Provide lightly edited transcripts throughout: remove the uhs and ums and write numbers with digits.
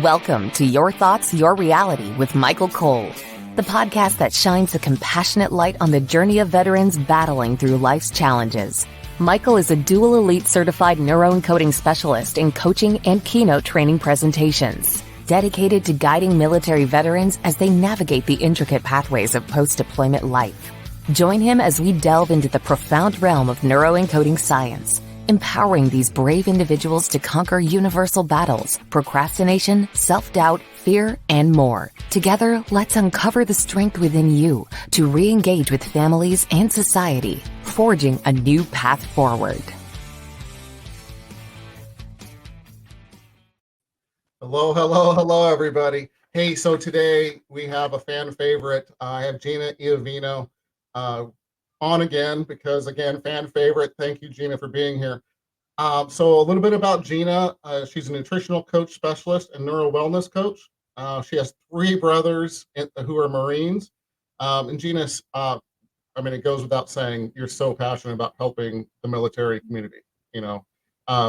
Welcome to Your Thoughts, Your Reality with Michael Cole, the podcast that shines a compassionate light on the journey of veterans battling through life's challenges. Michael is a dual elite certified neuroencoding specialist in coaching and keynote training presentations, dedicated to guiding military veterans as they navigate the intricate pathways of post-deployment life. Join him as we delve into the profound realm of neuroencoding science, empowering these brave individuals to conquer universal battles, procrastination, self-doubt, fear, and more. Together, let's uncover the strength within you to re-engage with families and society, forging a new path forward. Hello, everybody. Hey, so today we have a fan favorite. I have Gina Iovino on again because, again, fan favorite. Thank you, Gina, for being here. So a little bit about Gina. She's a nutritional coach specialist and neuro wellness coach. She has three brothers who are Marines. And Gina's, it goes without saying, you're so passionate about helping the military community,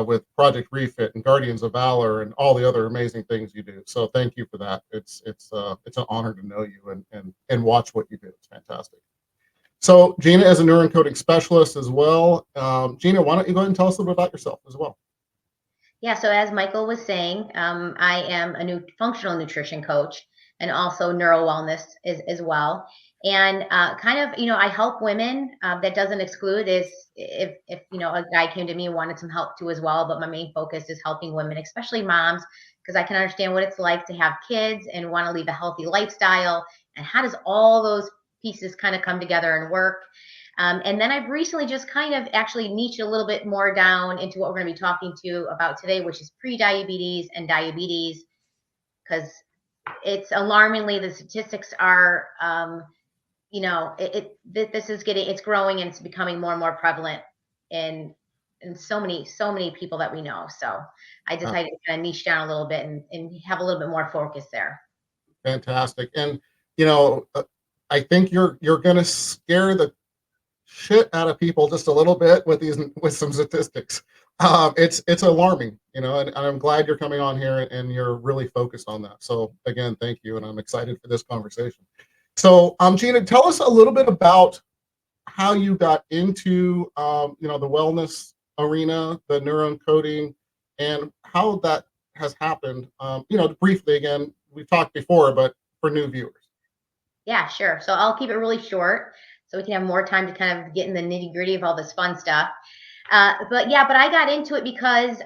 with Project Refit and Guardians of Valor and all the other amazing things you do. So thank you for that. It's an honor to know you and watch what you do. It's fantastic. So Gina is a neuroencoding specialist as well. Gina, why don't you go ahead and tell us a little bit about yourself as well? Yeah, so as Michael was saying, I am a new functional nutrition coach and also neuro wellness as well. And I help women. That doesn't exclude is if a guy came to me and wanted some help too as well. But my main focus is helping women, especially moms, because I can understand what it's like to have kids and want to lead a healthy lifestyle. And how does all those pieces kind of come together and work? And then I've recently just kind of actually niched a little bit more down into what we're going to be talking to about today, which is pre-diabetes and diabetes, because it's alarmingly, the statistics are, it's growing and it's becoming more and more prevalent in so many people that we know. So I decided to kind of niche down a little bit and have a little bit more focus there. Fantastic. And, I think you're going to scare the shit out of people just a little bit with some statistics. It's alarming, and I'm glad you're coming on here and you're really focused on that. So again, thank you. And I'm excited for this conversation. So, Gina, tell us a little bit about how you got into, the wellness arena, the neuroencoding, and how that has happened. Briefly, again, we've talked before, but for new viewers. Yeah, sure. So I'll keep it really short so we can have more time to kind of get in the nitty gritty of all this fun stuff. But I got into it because,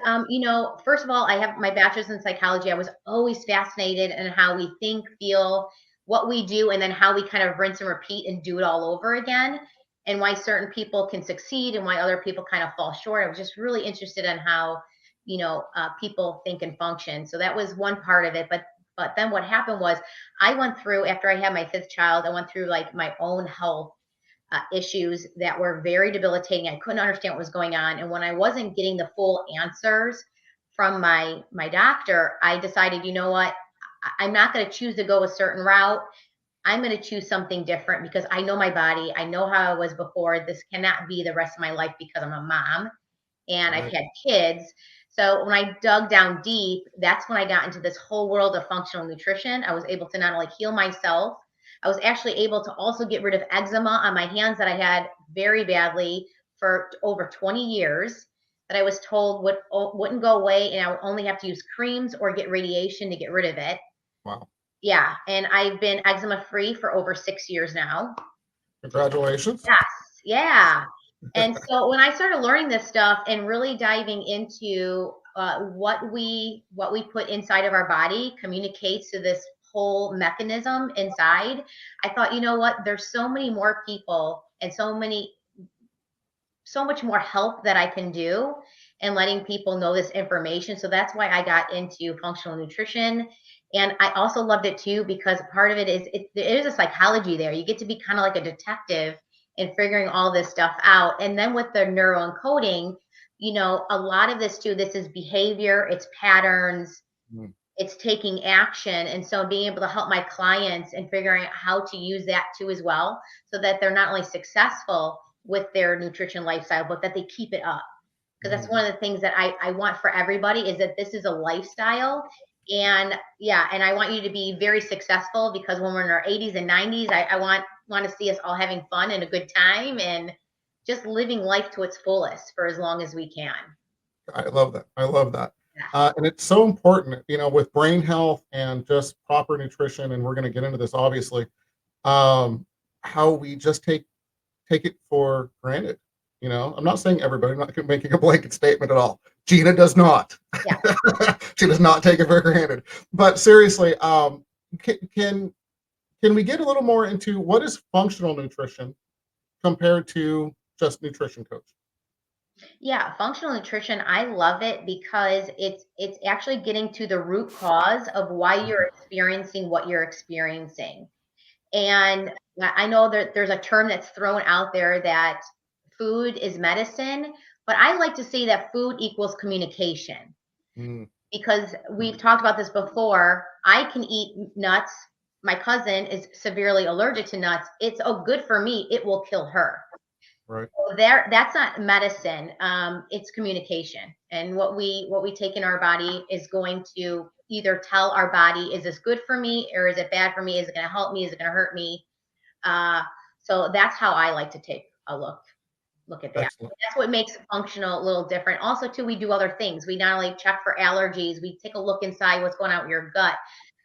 first of all, I have my bachelor's in psychology. I was always fascinated in how we think, feel, what we do, and then how we kind of rinse and repeat and do it all over again, and why certain people can succeed and why other people kind of fall short. I was just really interested in how, people think and function. So that was one part of it. But then what happened was I went through, after I had my fifth child, I went through like my own health issues that were very debilitating. I couldn't understand what was going on. And when I wasn't getting the full answers from my doctor, I decided, you know what, I'm not going to choose to go a certain route. I'm going to choose something different because I know my body. I know how I was before. This cannot be the rest of my life because I'm a mom and I've had kids. So when I dug down deep, that's when I got into this whole world of functional nutrition. I was able to not only heal myself, I was actually able to also get rid of eczema on my hands that I had very badly for over 20 years that I was told wouldn't go away, and I would only have to use creams or get radiation to get rid of it. Wow. Yeah, and I've been eczema free for over 6 years now. Congratulations. Yes, yeah. And so when I started learning this stuff and really diving into what we put inside of our body communicates to this whole mechanism inside, I thought, you know what, there's so many more people and so much more help that I can do and letting people know this information. So that's why I got into functional nutrition. And I also loved it too, because part of it is, there is a psychology there. You get to be kind of like a detective in figuring all this stuff out. And then with the neuroencoding, a lot of this too, this is behavior, it's patterns, it's taking action. And so being able to help my clients and figuring out how to use that too as well, so that they're not only successful with their nutrition lifestyle, but that they keep it up. Because that's one of the things that I want for everybody, is that this is a lifestyle And yeah, and I want you to be very successful, because when we're in our 80s and 90s, I want to see us all having fun and a good time and just living life to its fullest for as long as we can. I love that. I love that. Yeah. And it's so important, with brain health and just proper nutrition. And we're going to get into this, obviously, how we just take it for granted. I'm not saying everybody, I'm not making a blanket statement at all. Gina does not. Yeah. She does not take it for granted. But seriously, can we get a little more into what is functional nutrition compared to just nutrition coach? Yeah, functional nutrition, I love it because it's actually getting to the root cause of why you're Mhm. experiencing what you're experiencing. And I know that there's a term that's thrown out there that food is medicine, but I like to say that food equals communication, Mm, because we've talked about this before. I can eat nuts. My cousin is severely allergic to nuts. It's good for me. It will kill her. right. That's not medicine. It's communication, and what we take in our body is going to either tell our body, is this good for me or is it bad for me? Is it going to help me? Is it going to hurt me? uh, so that's how I like to take a look at that. Excellent. That's what makes functional a little different. Also, too, we do other things. We not only check for allergies, we take a look inside what's going on with your gut.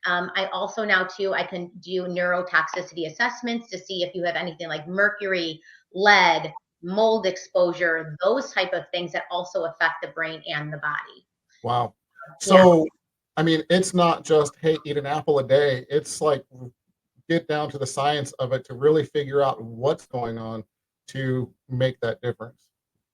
I also now too, I can do neurotoxicity assessments to see if you have anything like mercury, lead, mold exposure, those type of things that also affect the brain and the body. Wow. Yeah. So, I mean, it's not just, hey, eat an apple a day. It's like get down to the science of it to really figure out what's going on to make that difference.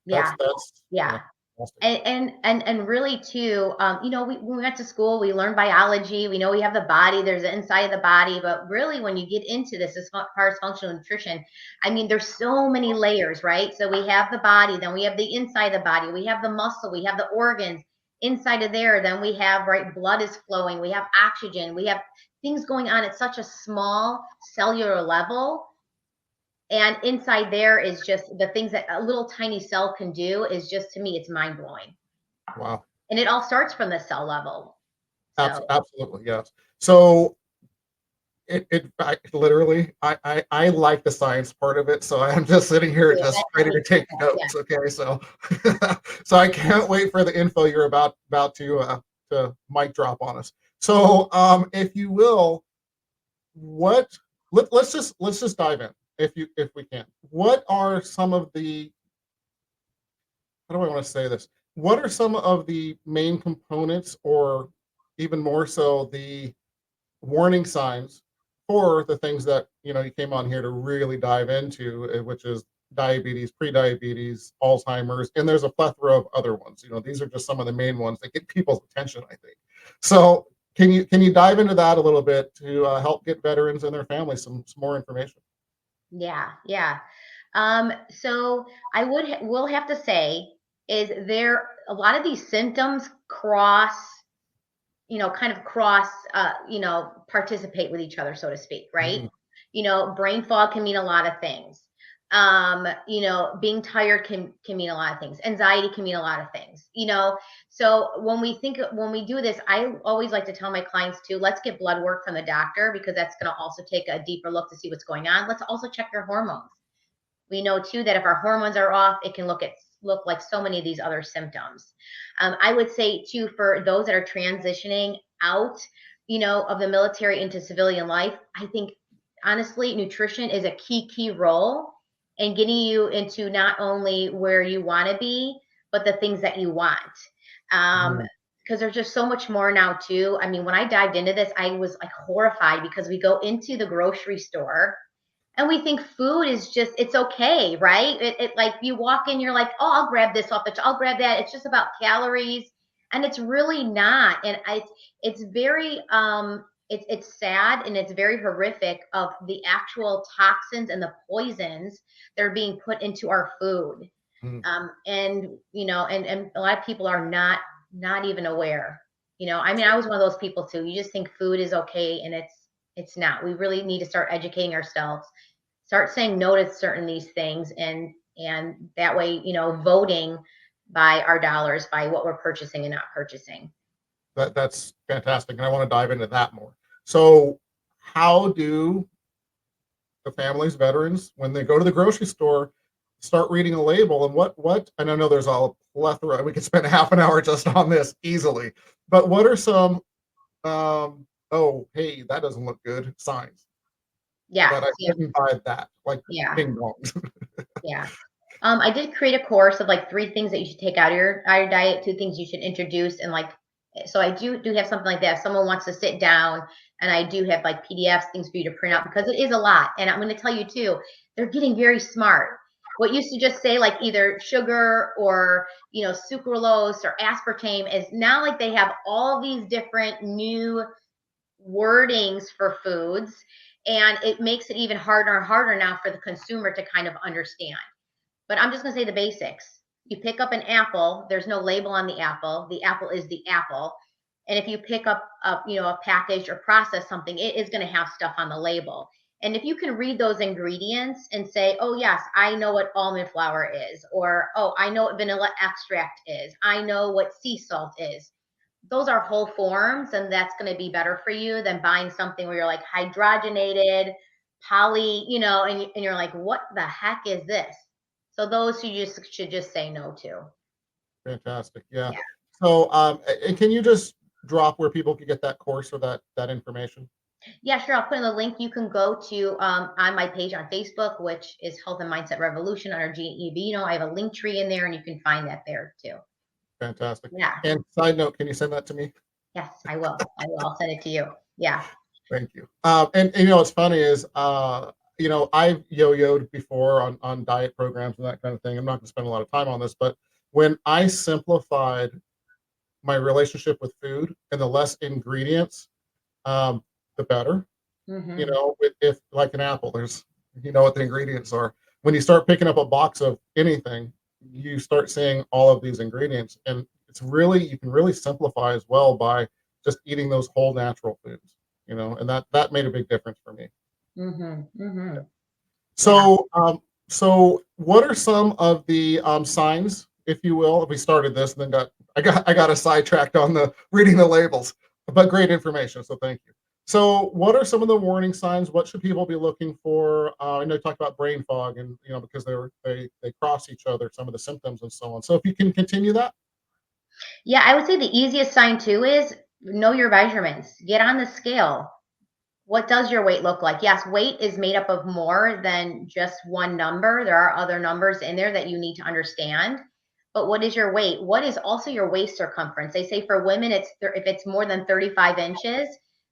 Yeah. Yeah, Yeah. fantastic. And really too, when we went to school, we learned biology. We know we have the body. There's the inside of the body, but really, when you get into this, as far as functional nutrition, I mean, there's so many layers, right? So we have the body, then we have the inside of the body, we have the muscle, we have the organs inside of there. Then we have, right, blood is flowing, we have oxygen, we have things going on at such a small cellular level. And inside there is just the things that a little tiny cell can do, is just, to me, it's mind blowing. Wow. And it all starts from the cell level. So Absolutely, yes. So I literally, I like the science part of it, so I'm just sitting here yeah, just that's how ready we to take yeah. notes. Okay, so so I can't wait for the info you're about to mic drop on us. So, if you will, what let's just dive in if we can. What are some of the how do I want to say this? What are some of the main components, or even more so, the warning signs for the things that you came on here to really dive into, which is diabetes, pre-diabetes, Alzheimer's, and there's a plethora of other ones. These are just some of the main ones that get people's attention, I think. So can you dive into that a little bit to help get veterans and their families some more information? Yeah, yeah. So I will have to say, is there a lot of these symptoms kind of participate with each other, so to speak, right? Mhm. Brain fog can mean a lot of things. Being tired can mean a lot of things. Anxiety can mean a lot of things. So when we do this, I always like to tell my clients too, let's get blood work from the doctor, because that's going to also take a deeper look to see what's going on. Let's also check your hormones. We know too that if our hormones are off, it can look like so many of these other symptoms. I would say too, for those that are transitioning out, of the military into civilian life, I think honestly, nutrition is a key role in getting you into not only where you want to be, but the things that you want. Um, Mhm. because there's just so much more now too. I mean, when I dived into this, I was like horrified, because we go into the grocery store and we think food is just, it's okay, right? It like, you walk in, you're like, oh, I'll grab this I'll grab that. It's just about calories, and it's really not. And it's very it's sad, and it's very horrific of the actual toxins and the poisons that are being put into our food. Mhm. And a lot of people are not even aware. I mean, I was one of those people too. You just think food is okay, and it's not. We really need to start educating ourselves, start saying no to certain these things, and that way, voting by our dollars, by what we're purchasing and not purchasing. That's fantastic, and I want to dive into that more. So, how do the families, veterans, when they go to the grocery store, start reading a label? And what? And I know there's a plethora. We could spend half an hour just on this easily. But what are some oh, hey, that doesn't look good signs Yeah. that I shouldn't buy that, like Yeah. ping pongs? Yeah. I did create a course of like 3 things that you should take out of your diet, 2 things you should introduce, and like, so I do have something like that. If someone wants to sit down, and I do have like PDFs, things for you to print out because it is a lot. And I'm going to tell you too, they're getting very smart. What used to just say like either sugar or sucralose or aspartame is now like they have all these different new wordings for foods, and it makes it even harder and harder now for the consumer to kind of understand. But I'm just going to say the basics. You pick up an apple, there's no label on the apple. The apple is the apple. And if you pick up a package or process something, it is going to have stuff on the label. And if you can read those ingredients and say, oh yes, I know what almond flour is, or oh, I know what vanilla extract is, I know what sea salt is. Those are whole forms, and that's going to be better for you than buying something where you're like hydrogenated, poly, and you're like, what the heck is this? So those you just should just say no to. Fantastic. Yeah. Yeah. So, and can you just drop where people can get that course or that information? Yeah, sure. I'll put in the link. You can go to on my page on Facebook, which is Health and Mindset Revolution under Gina Iovino. I have a link tree in there, and you can find that there too. Fantastic. Yeah. And side note, can you send that to me? Yes, I will. I'll send it to you. Yeah. Thank you. And what's funny is, I've yo-yoed before on diet programs and that kind of thing. I'm not going to spend a lot of time on this, but when I simplified my relationship with food and the less ingredients, the better. Mm-hmm. If like an apple, there's what the ingredients are. When you start picking up a box of anything, you start seeing all of these ingredients, and you can really simplify as well by just eating those whole natural foods. And that made a big difference for me. Mm-hmm. Mm-hmm. Yeah. Yeah. So what are some of the signs, if you will? We started this and then I got a sidetracked on the reading the labels, but great information. So thank you. So what are some of the warning signs? What should people be looking for? I know you talked about brain fog and because they cross each other, some of the symptoms and so on. So if you can continue that. Yeah, I would say the easiest sign too is know your measurements. Get on the scale. What does your weight look like? Yes, weight is made up of more than just one number. There are other numbers in there that you need to understand. But what is your weight? What is also your waist circumference? They say for women, if it's more than 35 inches,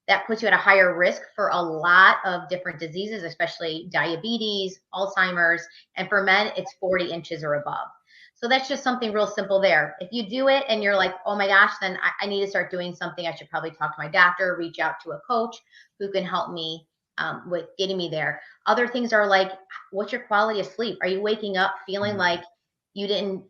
that puts you at a higher risk for a lot of different diseases, especially diabetes, Alzheimer's. And for men, it's 40 inches or above. So that's just something real simple there. If you do it and you're like, oh my gosh, then I need to start doing something. I should probably talk to my doctor, reach out to a coach who can help me with getting me there. Other things are like, what's your quality of sleep? Are you waking up feeling like you didn't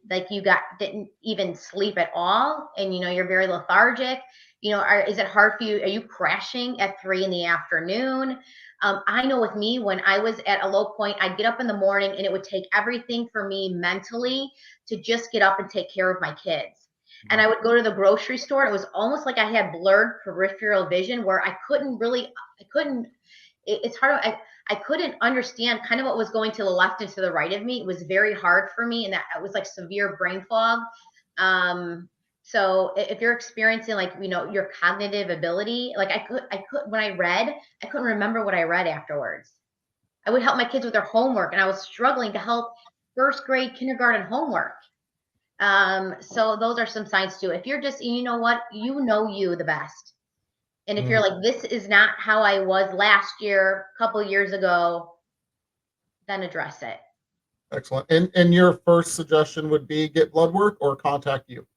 even sleep at all, and you're very lethargic? Is it hard for you? Are you crashing at 3 p.m? I know with me, when I was at a low point, I'd get up in the morning and it would take everything for me mentally to just get up and take care of my kids. And I would go to the grocery store. It was almost like I had blurred peripheral vision where it's hard. I couldn't understand kind of what was going to the left and to the right of me. It was very hard for me. And that it was like severe brain fog. So if you're experiencing your cognitive ability, like when I read, I couldn't remember what I read afterwards. I would help my kids with their homework, and I was struggling to help first grade kindergarten homework. So those are some signs too. If you're just, you know the best. And if you're like, this is not how I was last year, a couple years ago, then address it. Excellent. And your first suggestion would be get blood work or contact you?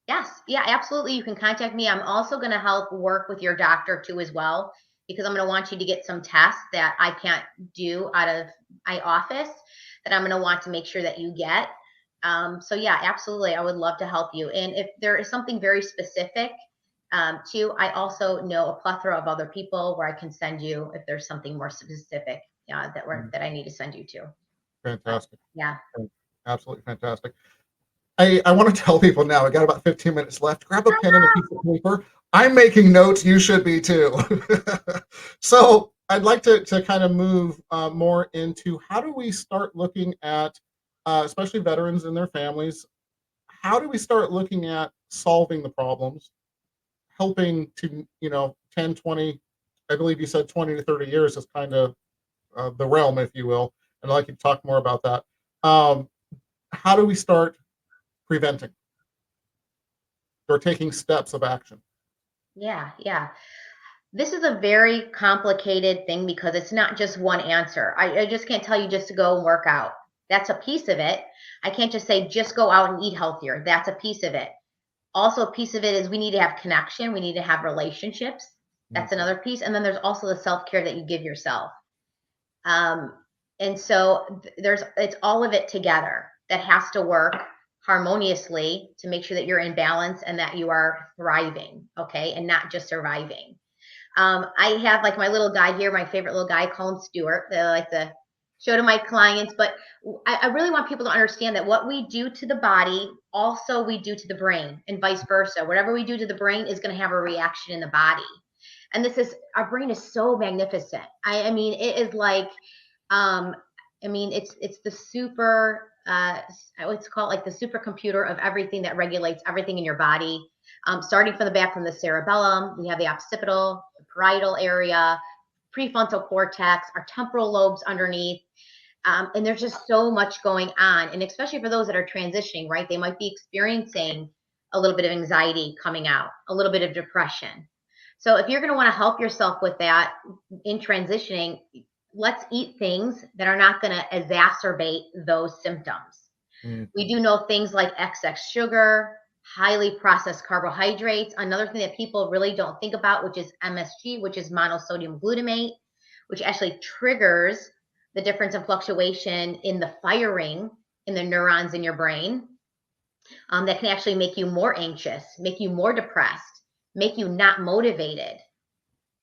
Yes. Yeah, absolutely. You can contact me. I'm also going to help work with your doctor too as well, because I'm going to want you to get some tests that I can't do out of my office that I'm going to want to make sure that you get. So yeah, absolutely. I would love to help you. And if there is something very specific too, I also know a plethora of other people where I can send you if there's something more specific that I need to send you to. Fantastic. Yeah. Absolutely fantastic. I want to tell people now, I got about 15 minutes left. Grab a pen and a piece of paper. I'm making notes. You should be too. So I'd like to kind of move more into how do we start looking at, especially veterans and their families, how do we start looking at solving the problems, helping to, 10, 20, I believe you said 20 to 30 years is kind of the realm, if you will. And I'd like you to talk more about that. Um, how do we start preventing or taking steps of action? Yeah, yeah. This is a very complicated thing because it's not just one answer. I just can't tell you just to go and work out. That's a piece of it. I can't just say just go out and eat healthier. That's a piece of it. Also, a piece of it is we need to have connection. We need to have relationships. That's another piece. And then there's also the self-care that you give yourself. Um, and so it's all of it together that has to work harmoniously to make sure that you're in balance and that you are thriving, okay, and not just surviving. I have like my little guy here, my favorite little guy, I call him Stuart, that I like to show to my clients. But I really want people to understand that what we do to the body, also we do to the brain, and vice versa. Whatever we do to the brain is going to have a reaction in the body. And our brain is so magnificent. I mean, it is like, it's the super, I would call it like the supercomputer of everything that regulates everything in your body. Starting from the back from the cerebellum, we have the occipital, the parietal area, prefrontal cortex, our temporal lobes underneath. And there's just so much going on. And especially for those that are transitioning, right? They might be experiencing a little bit of anxiety coming out, a little bit of depression. So if you're going to want to help yourself with that in transitioning, let's eat things that are not going to exacerbate those symptoms. We do know things like excess sugar, highly processed carbohydrates. Another thing that people really don't think about, which is MSG, which is monosodium glutamate, which actually triggers the difference in fluctuation in the firing in the neurons in your brain, that can actually make you more anxious, make you more depressed, make you not motivated.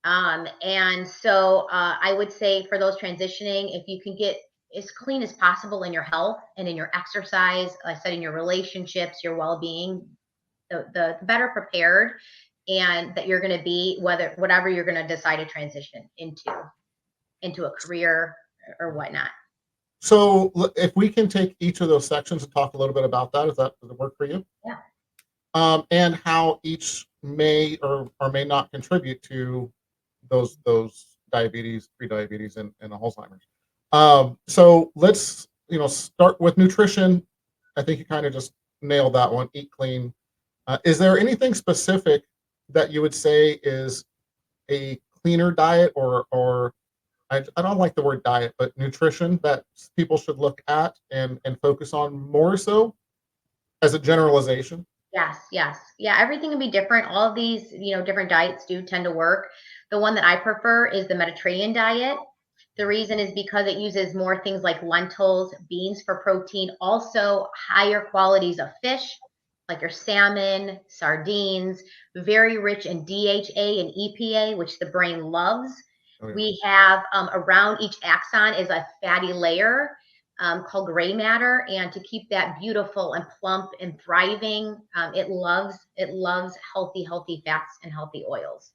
And so I would say for those transitioning, if you can get as clean as possible in your health and in your exercise, like I said, in your relationships, your well-being, the better prepared and that you're going to be, whatever you're going to decide to transition into a career or whatnot. So if we can take each of those sections and talk a little bit about that, does it work for you? Yeah. And how each may or may not contribute to those diabetes, prediabetes, and Alzheimer's. So let's start with nutrition. I think you kind of just nailed that one. Eat clean. Is there anything specific that you would say is a cleaner diet or I don't like the word diet, but nutrition that people should look at and focus on more so as a generalization? Yes, yes. Yeah, everything can be different. All of these, different diets do tend to work. The one that I prefer is the Mediterranean diet. The reason is because it uses more things like lentils, beans for protein, also higher qualities of fish, like your salmon, sardines, very rich in DHA and EPA, which the brain loves. Oh, yeah. We have around each axon is a fatty layer called gray matter, and to keep that beautiful and plump and thriving, it loves healthy fats and healthy oils.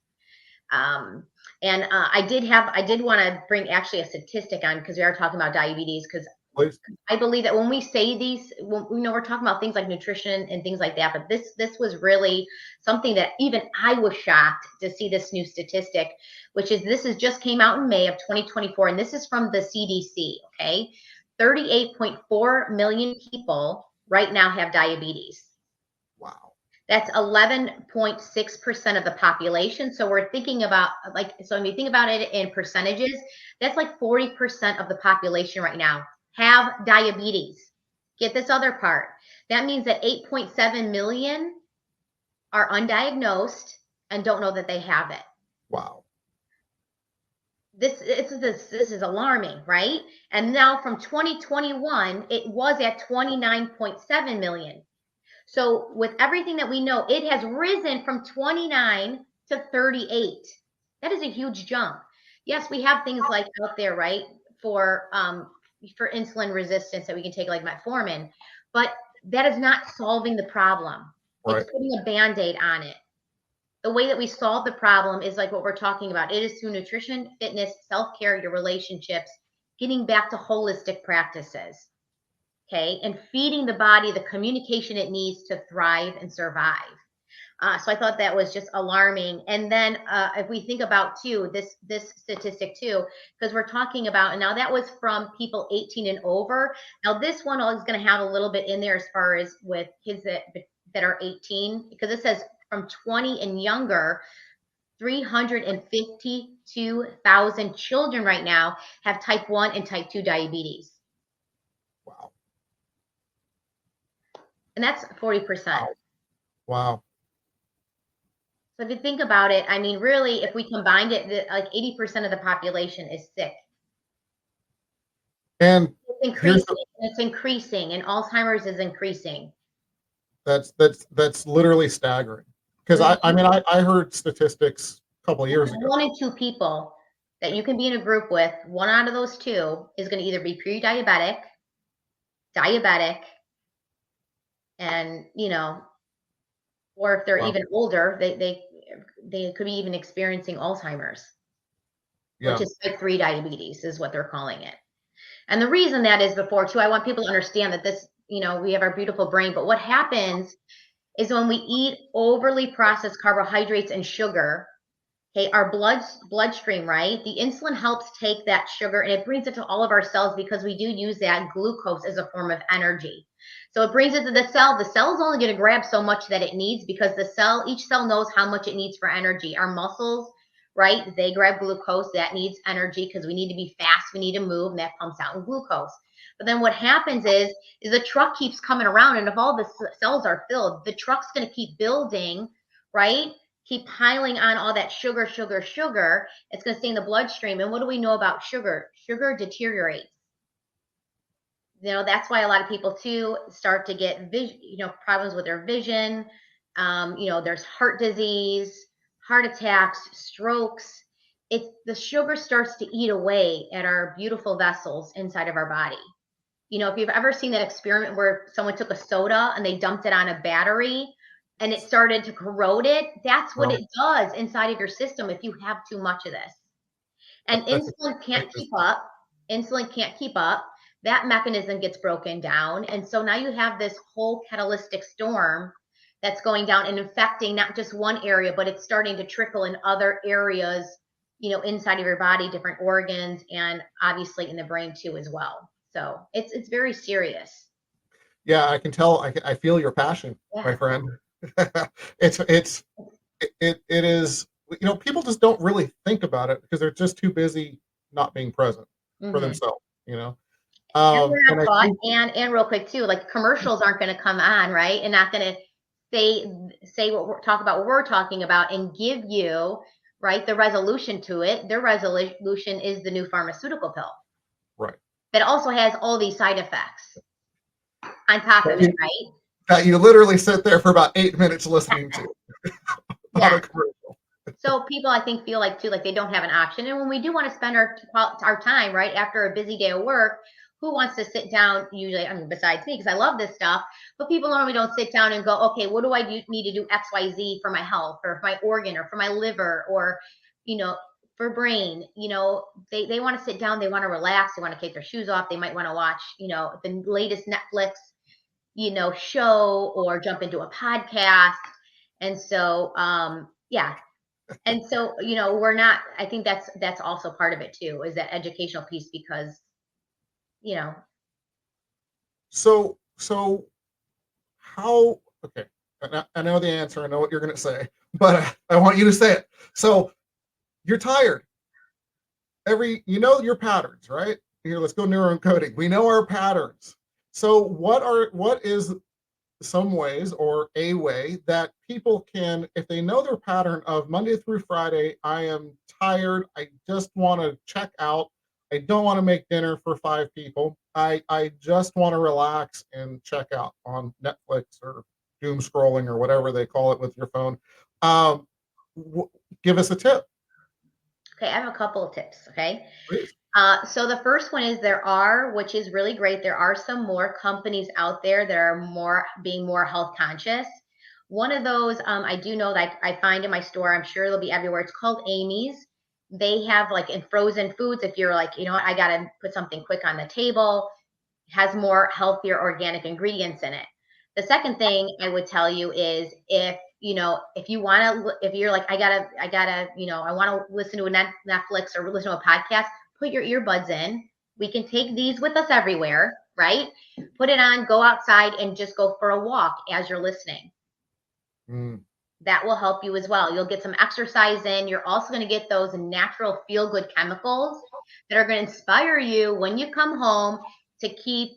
And I did want to bring actually a statistic on, because we are talking about diabetes, because Please. I believe that when we say these, we're talking about things like nutrition and things like that, but this was really something that even I was shocked to see this new statistic, which is this is just came out in May of 2024, and this is from the CDC. Okay, 38.4 million people right now have diabetes. Wow. That's 11.6% of the population. So we're thinking about so when you think about it in percentages, that's like 40% of the population right now have diabetes. Get this other part. That means that 8.7 million are undiagnosed and don't know that they have it. Wow. This is alarming, right? And now from 2021, it was at 29.7 million. So with everything that we know, it has risen from 29 to 38. That is a huge jump. Yes, we have things like out there, right, for insulin resistance that we can take, like metformin. But that is not solving the problem. Right. It's putting a Band-Aid on it. The way that we solve the problem is like what we're talking about. It is through nutrition, fitness, self-care, your relationships, getting back to holistic practices, okay, and feeding the body the communication it needs to thrive and survive. So I thought that was just alarming. And then if we think about too this statistic too, because we're talking about, and now that was from people 18 and over. Now this one is going to have a little bit in there as far as with kids that are 18, because it says from 20 and younger, 352,000 children right now have type 1 and type 2 diabetes. Wow. And that's 40%. Wow. So if you think about it, I mean, really, if we combined it, like 80% of the population is sick. And it's increasing, and Alzheimer's is increasing. That's literally staggering. Because I heard statistics a couple of years ago. 1 in 2 people that you can be in a group with, 1 out of those 2 is going to either be pre-diabetic, diabetic, and or if they're even older, they could be even experiencing Alzheimer's, which is type 3 diabetes is what they're calling it. And the reason that is before too, I want people to understand that this, we have our beautiful brain, but what happens is when we eat overly processed carbohydrates and sugar, okay, our bloodstream, right? The insulin helps take that sugar and it brings it to all of our cells because we do use that glucose as a form of energy. So it brings it to the cell. The cell is only going to grab so much that it needs because each cell knows how much it needs for energy. Our muscles, right? They grab glucose. That needs energy because we need to be fast. We need to move, and that pumps out in glucose. But then what happens is the truck keeps coming around, and if all the cells are filled, the truck's going to keep building, right? Keep piling on all that sugar. It's going to stay in the bloodstream. And what do we know about sugar? Sugar deteriorates. That's why a lot of people too start to get problems with their vision. There's heart disease, heart attacks, strokes. The sugar starts to eat away at our beautiful vessels inside of our body. If you've ever seen that experiment where someone took a soda and they dumped it on a battery and it started to corrode it, that's what it does inside of your system if you have too much of this. And insulin can't keep up. That mechanism gets broken down. And so now you have this whole catalytic storm that's going down and infecting not just one area, but it's starting to trickle in other areas, inside of your body, different organs, and obviously in the brain too as well. So it's very serious. Yeah, I can tell. I feel your passion, my friend. It is, people just don't really think about it because they're just too busy not being present for themselves, And we're not taught, and real quick too, like commercials aren't going to come on, right? And not going to say what we're talking about and give you, right, the resolution to it. Their resolution is the new pharmaceutical pill. Right. That also has all these side effects on top of it, right? That you literally sit there for about 8 minutes listening to on a commercial. So people, I think, feel like too, like they don't have an option. And when we do want to spend our time, right, after a busy day of work, who wants to sit down usually, besides me, because I love this stuff, but people normally don't sit down and go, okay, what do I need to do XYZ for my health or for my organ or for my liver or, for brain, they want to sit down, they want to relax, they want to take their shoes off. They might want to watch, the latest Netflix, show or jump into a podcast. And so, And so, I think that's also part of it too, is that educational piece because, So how, okay, I know the answer. I know what you're going to say, but I want you to say it. So you're tired. Your patterns, right? Here, let's go neuroencoding. We know our patterns. So what is some ways or a way that people can, if they know their pattern of Monday through Friday, I am tired, I just want to check out, I don't want to make dinner for 5 people, I just want to relax and check out on Netflix or doom scrolling or whatever they call it with your phone. Give us a tip. Okay, I have a couple of tips. Okay. Please. So the first one is which is really great. There are some more companies out there that are being more health conscious. One of those I do know that I find in my store. I'm sure it'll be everywhere. It's called Amy's. They have like in frozen foods. If you're like, you know what, I gotta put something quick on the table, has more healthier organic ingredients in it. The second thing I would tell you is if you want to, if you're like, I gotta, I want to listen to a Netflix or listen to a podcast, put your earbuds in. We can take these with us everywhere, right? Put it on, go outside and just go for a walk as you're listening. That will help you as well. You'll get some exercise in. You're also going to get those natural feel good chemicals that are going to inspire you when you come home to keep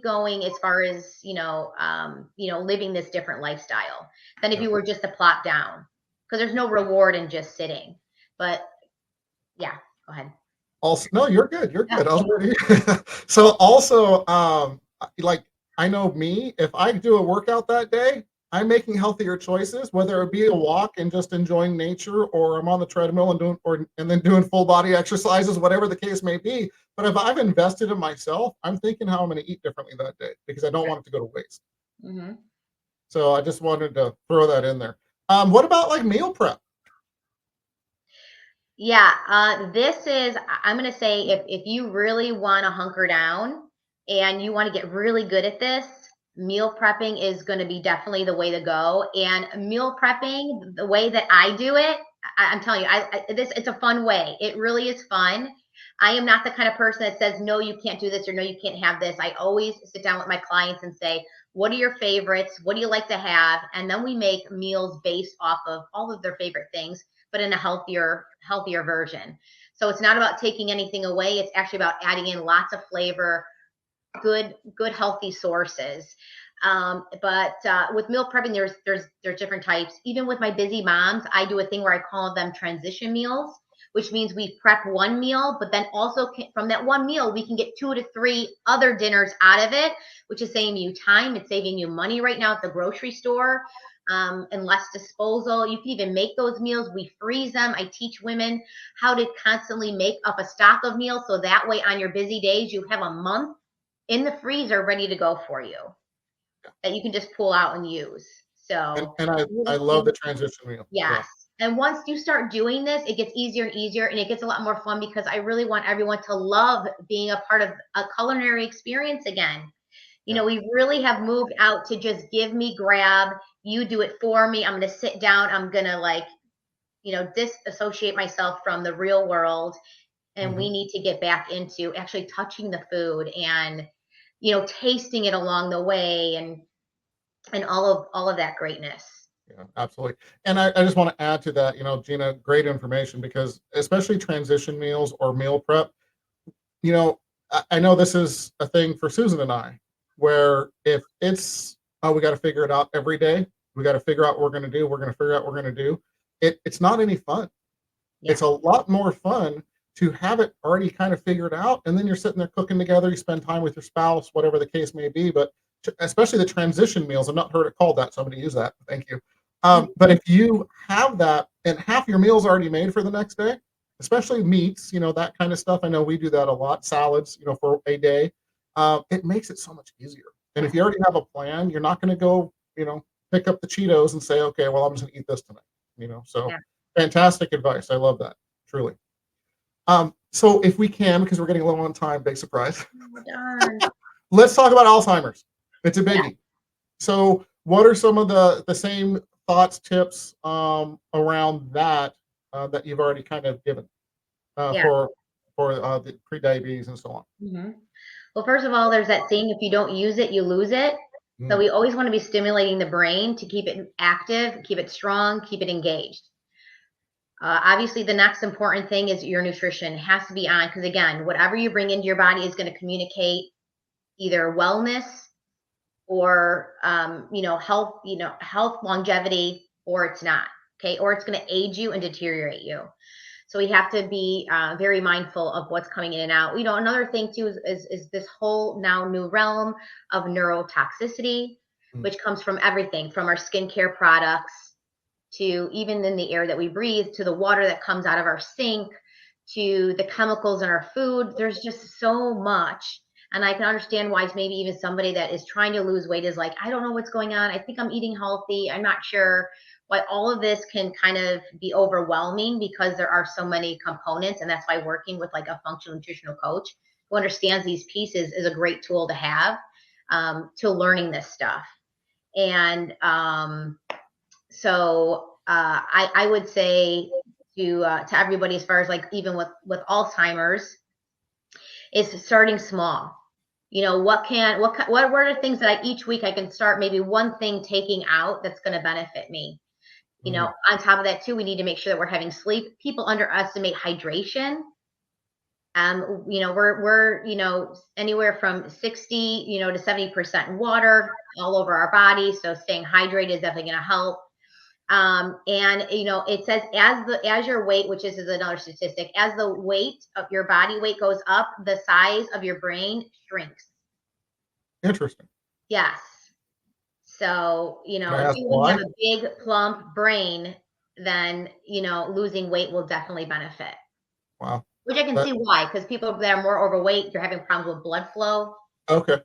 going as far as, living this different lifestyle than if you were just to plop down, because there's no reward in just sitting. But yeah, go ahead. Also, no, you're good. You're good. I was ready. So also, like I know me, if I do a workout that day, I'm making healthier choices, whether it be a walk and just enjoying nature, or I'm on the treadmill and then doing full body exercises, whatever the case may be. But if I've invested in myself, I'm thinking how I'm going to eat differently that day because I don't want it to go to waste. Mm-hmm. So I just wanted to throw that in there. What about like meal prep? Yeah, I'm going to say if you really want to hunker down and you want to get really good at this, meal prepping is going to be definitely the way to go. And meal prepping, the way that I do it, I'm telling you, it's a fun way. It really is fun. I am not the kind of person that says, no, you can't do this, or no, you can't have this. I always sit down with my clients and say, what are your favorites? What do you like to have? And then we make meals based off of all of their favorite things, but in a healthier version. So it's not about taking anything away. It's actually about adding in lots of flavor, good healthy sources. But with meal prepping, there's different types. Even with my busy moms, I do a thing where I call them transition meals, which means we prep one meal, but then also from that one meal, we can get 2 to 3 other dinners out of it, which is saving you time. It's saving you money right now at the grocery store, and less disposal. You can even make those meals. We freeze them. I teach women how to constantly make up a stock of meals, so that way on your busy days, you have a month in the freezer ready to go for you that you can just pull out and use. So, and I love the transition meal. Yes. Yeah. And once you start doing this, it gets easier and easier, and it gets a lot more fun because I really want everyone to love being a part of a culinary experience again. We really have moved out to just give me, grab, you do it for me. I'm going to sit down. I'm going to disassociate myself from the real world. And we need to get back into actually touching the food and, tasting it along the way and all of that greatness. Yeah, absolutely. And I just want to add to that, Gina, great information, because especially transition meals or meal prep, I know this is a thing for Susan and I, where if it's, oh, we got to figure it out every day, we got to figure out what we're going to do, we're going to figure out what we're going to do, it's not any fun. Yeah. It's a lot more fun to have it already kind of figured out, and then you're sitting there cooking together, you spend time with your spouse, whatever the case may be. But especially the transition meals, I've not heard it called that, so I'm going to use that. Thank you. But if you have that and half your meal's already made for the next day, especially meats, that kind of stuff. I know we do that a lot. Salads, for a day. It makes it so much easier. And if you already have a plan, you're not going to go, pick up the Cheetos and say, okay, well, I'm just going to eat this tonight. So fantastic advice. I love that, truly. So if we can, because we're getting a little on time, big surprise. Let's talk about Alzheimer's. It's a biggie. Yeah. So what are some of the same thoughts, tips around that that you've already kind of given for the pre-diabetes and so on? Mm-hmm. Well, first of all, there's that saying, if you don't use it, you lose it. So we always want to be stimulating the brain to keep it active, keep it strong, keep it engaged. Obviously, the next important thing is your nutrition. It has to be on, because again, whatever you bring into your body is going to communicate either wellness or health, longevity, or it's not. Okay, or it's going to age you and deteriorate you. So we have to be very mindful of what's coming in and out. Another thing too is this whole now new realm of neurotoxicity, which comes from everything from our skincare products to even in the air that we breathe, to the water that comes out of our sink, to the chemicals in our food. There's just so much. And I can understand why maybe even somebody that is trying to lose weight is like, I don't know what's going on. I think I'm eating healthy. I'm not sure. Why all of this can kind of be overwhelming because there are so many components. And that's why working with like a functional nutritional coach who understands these pieces is a great tool to have to learning this stuff. And so I would say to everybody, as far as like even with Alzheimer's, is starting small. You know, what are the things that each week I can start maybe one thing taking out that's going to benefit me. You know, on top of that too, we need to make sure that we're having sleep. People underestimate hydration. You know, we're you know, anywhere from 60 to 70% water all over our body. So staying hydrated is definitely going to help. And you know, it says as your weight, which is another statistic, as the weight of your body weight goes up, the size of your brain shrinks. Interesting. Yes. So, you know, Can I if ask you why? have a big plump brain, then, you know, losing weight will definitely benefit. Wow. Which I can see why, because people that are more overweight, you're having problems with blood flow, Okay.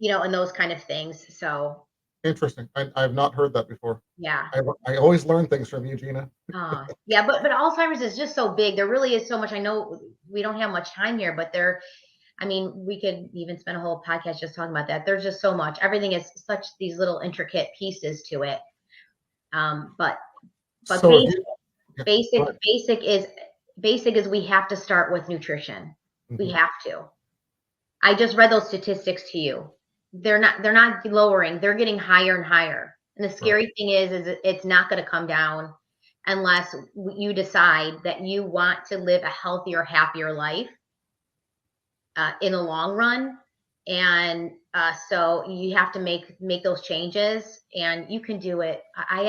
you know, and those kind of things. So, Interesting. I have not heard that before. yeah. I always learn things from you, Gina. Yeah, but Alzheimer's is just so big. There really is so much. I know we don't have much time here, but I mean, we could even spend a whole podcast just talking about that. There's just so much. Everything is such these little intricate pieces to it. But So basic is we have to start with nutrition. We Mhm. have to. I just read those statistics to you. They're not lowering. They're getting higher and higher. And the scary thing is it's not going to come down unless you decide that you want to live a healthier, happier life in the long run. And so you have to make those changes, and you can do it. I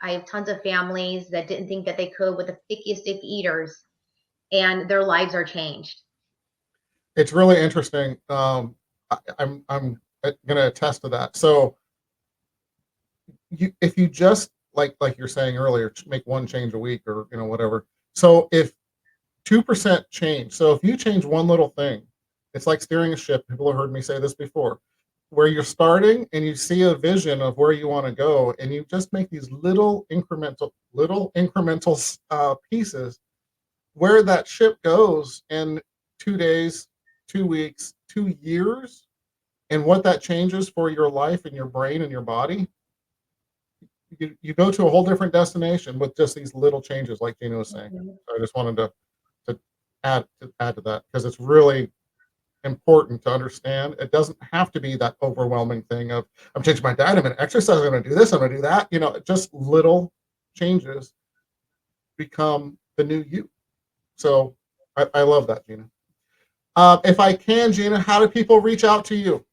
have tons of families that didn't think that they could with the thickest of eaters, and their lives are changed. It's really interesting. I'm going to attest to that. So if you just like you're saying earlier, make one change a week or whatever. So if 2% change, so if you change one little thing, it's like steering a ship. People have heard me say this before, where you're starting and you see a vision of where you want to go, and you just make these little incremental pieces where that ship goes in 2 days, 2 weeks, 2 years, and what that changes for your life and your brain and your body. You go to a whole different destination with just these little changes, like Gina was saying. So I just wanted to add to that, because it's really important to understand. It doesn't have to be that overwhelming thing of I'm changing my diet, I'm going to exercise, I'm going to do this, I'm going to do that. Just little changes become the new you. So I love that, Gina. If I can, Gina, how do people reach out to you?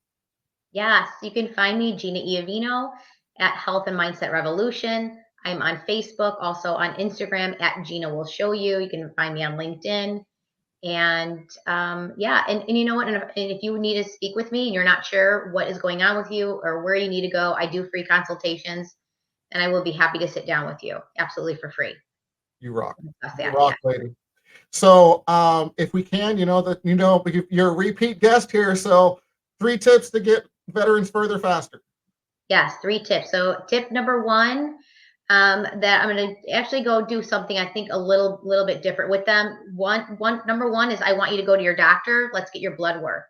Yes, you can find me, Gina Iovino, at Health and Mindset Revolution. I'm on Facebook, also on Instagram at Gina Will Show You. You can find me on LinkedIn. And yeah, and you know what? And if you need to speak with me and you're not sure what is going on with you or where you need to go, I do free consultations, and I will be happy to sit down with you, absolutely for free. You rock. Discuss You that, rock, yeah. lady. So if we can, you're a repeat guest here. So 3 tips to get veterans further faster. Yes, 3 tips. So tip number 1, that I'm going to actually go do something I think a little bit different with them. Number 1 is I want you to go to your doctor. Let's get your blood work.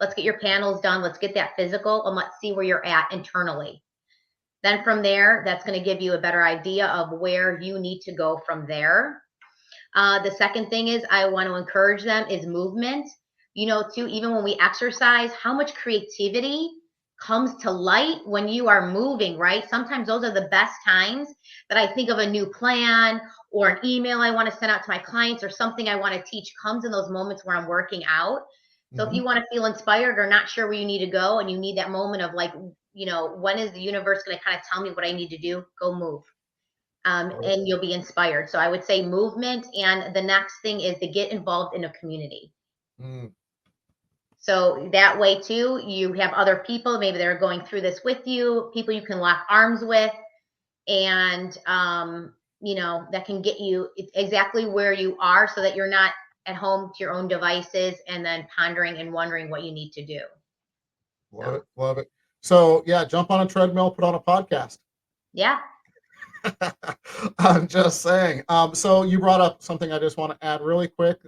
Let's get your panels done. Let's get that physical, and let's see where you're at internally. Then from there, that's going to give you a better idea of where you need to go from there. The second thing is I want to encourage them is movement. Too, even when we exercise, how much creativity comes to light when you are moving, right? Sometimes those are the best times that I think of a new plan or an email I want to send out to my clients or something I want to teach comes in those moments where I'm working out. So if you want to feel inspired or not sure where you need to go and you need that moment of like, when is the universe going to kind of tell me what I need to do? Go move. And you'll be inspired. So I would say movement. And the next thing is to get involved in a community. So that way too, you have other people, maybe they're going through this with you, people you can lock arms with. And that can get you exactly where you are so that you're not at home to your own devices and then pondering and wondering what you need to do. Love it. Love it. So yeah, jump on a treadmill, put on a podcast. Yeah. I'm just saying. So you brought up something I just want to add really quick.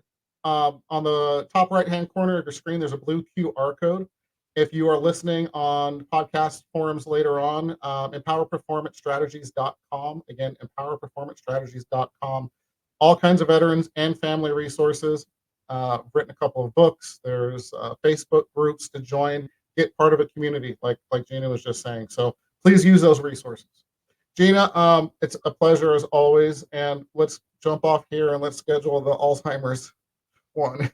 On the top right-hand corner of your screen, there's a blue QR code. If you are listening on podcast forums later on, empowerperformancestrategies.com. Again, empowerperformancestrategies.com. All kinds of veterans and family resources. Written a couple of books. There's Facebook groups to join. Get part of a community, like Gina was just saying. So please use those resources. Gina, it's a pleasure as always. And let's jump off here and let's schedule the Alzheimer's one.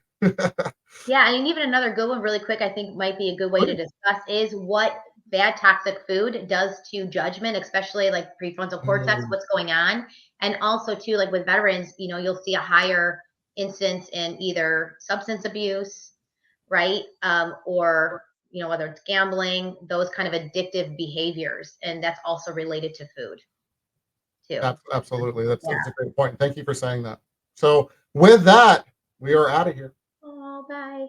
Yeah, and even another good one really quick, I think might be a good way to discuss is what bad toxic food does to judgment, especially like prefrontal cortex, what's going on. And also too, like with veterans, you'll see a higher incidence in either substance abuse, right? Or, whether it's gambling, those kind of addictive behaviors. And that's also related to food too. Absolutely. That's a great point. Thank you for saying that. So with that, we are out of here. Oh, bye.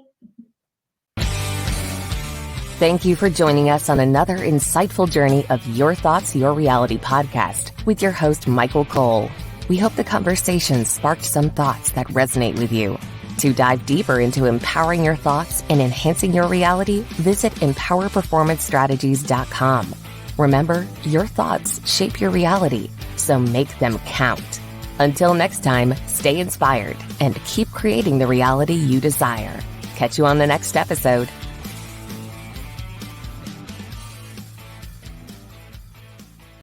Thank you for joining us on another insightful journey of Your Thoughts, Your Reality podcast with your host, Michael Cole. We hope the conversation sparked some thoughts that resonate with you. To dive deeper into empowering your thoughts and enhancing your reality, visit empowerperformancestrategies.com. Remember, your thoughts shape your reality, so make them count. Until next time, stay inspired and keep creating the reality you desire. Catch you on the next episode.